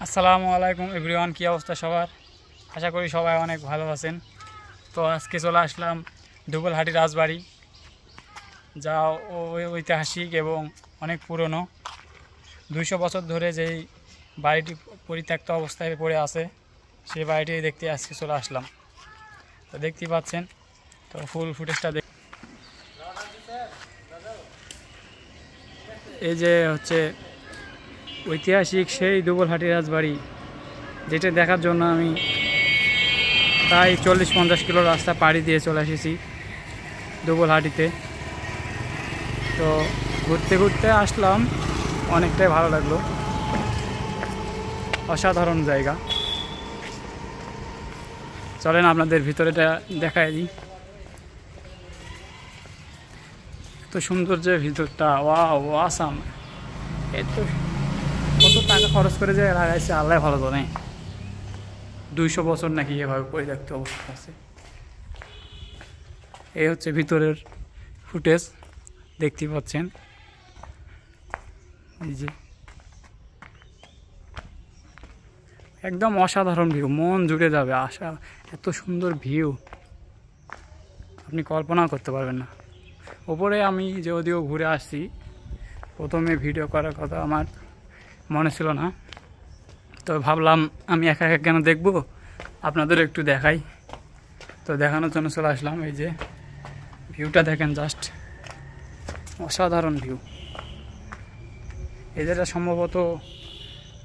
আসসালামু আলাইকুম এভরিওয়ান, কী অবস্থা সবার? আশা করি সবাই অনেক ভালো আছেন। তো আজকে চলে আসলাম দুবলহাটি রাজবাড়ি, যা ঐতিহাসিক এবং অনেক পুরনো। 200 বছর ধরে যেই বাড়িটি পরিত্যক্ত অবস্থায় পড়ে আছে, সেই বাড়িটি দেখতে আজকে চলে আসলাম। তো দেখতেই পাচ্ছেন, তো ফুল ফুটেজটা এই যে হচ্ছে ঐতিহাসিক সেই দুবলহাটি রাজবাড়ি, যেটা দেখার জন্য আমি প্রায় 40-50 কিলো রাস্তা পাড়ি দিয়ে চলে এসেছি দুবলহাটিতে। তো ঘুরতে ঘুরতে আসলাম, অনেকটাই ভালো লাগলো, অসাধারণ জায়গা। চলেন আপনাদের ভিতরেটা দেখাই দিই। এত সুন্দর যে ভিতরটা, ওয়াও আসাম। এত কত টাকা খরচ করে যে লাগাইছে আল্লাহ ভালো জানে। 200 বছর নাকি এভাবে পরিত্যক্ত অবস্থা আছে। এই হচ্ছে ভিতরের ফুটেজ, দেখতে পাচ্ছেন। এই যে একদম অসাধারণ ভিউ, মন জুড়ে যাবে। এত সুন্দর ভিউ আপনি কল্পনা করতে পারবেন না। ওপরে আমি যদিও ঘুরে আসছি, প্রথমে ভিডিও করার কথা আমার মনে ছিল না, তো ভাবলাম আমি একা একা কেন দেখবো, আপনাদের একটু দেখাই। তো দেখানোর জন্য চলে আসলাম। এই যে ভিউটা দেখেন, জাস্ট অসাধারণ ভিউ। এই যেটা সম্ভবত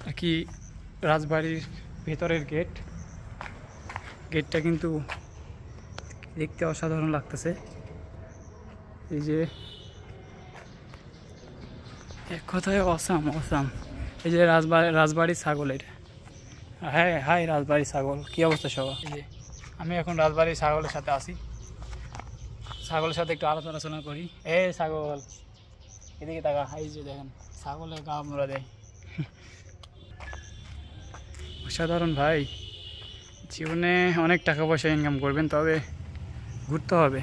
আর কি রাজবাড়ির ভেতরের গেটটা কিন্তু দেখতে অসাধারণ লাগতেছে। এই যে এক কথায় অসাম। এই যে রাজবাড়ির ছাগলের, হ্যাঁ হাই রাজবাড়ির ছাগল, কী অবস্থা সবার? এই যে আমি এখন রাজবাড়ির ছাগলের সাথে আছি, ছাগলের সাথে একটু আলোচনা করি। ছাগল এদিকে তাকা। এই যে দেখেন, ছাগলের গা মোড়া দেয়। অসাধারণ ভাই। জীবনে অনেক টাকা পয়সা ইনকাম করবেন, তবে ঘুরতে হবে।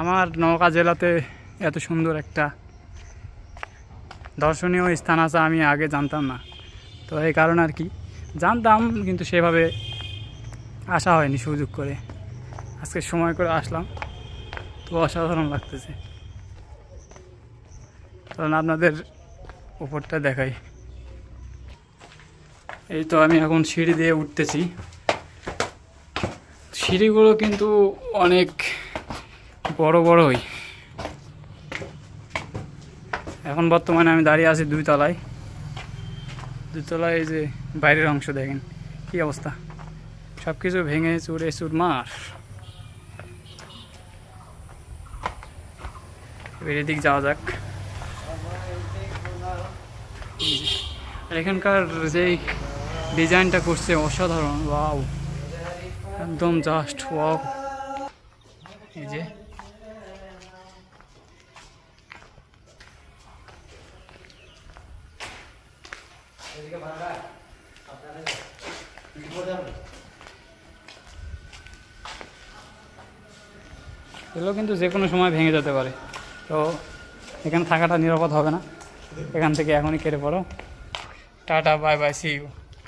আমার নওগাঁ জেলাতে এত সুন্দর একটা দর্শনীয় স্থান আছে আমি আগে জানতাম না। তো এই কারণে আর কি জানতাম, কিন্তু সেভাবে আসা হয়নি সুযোগ করে। আজকে সময় করে আসলাম, তো অসাধারণ লাগতেছে। কারণ আপনাদের উপরটা দেখাই। এই তো আমি এখন সিঁড়ি দিয়ে উঠতেছি। সিঁড়িগুলো কিন্তু অনেক বড়ই। এখন বর্তমানে আমি দাঁড়িয়ে আছি 2 তলায়। এই যে বাইরের অংশ দেখেন কি অবস্থা, সব কিছু ভেঙে চুরমার। এদিক যাওয়া যাক। এখানকার যে ডিজাইনটা করছে অসাধারণ, ওয়াও, একদম জাস্ট ওয়াও। এই যে এগুলো কিন্তু যে কোনো সময় ভেঙে যেতে পারে, তো এখানে থাকাটা নিরাপদ হবে না। এখান থেকে এখনই কেটে পড়ো। Tata, bye bye, see you.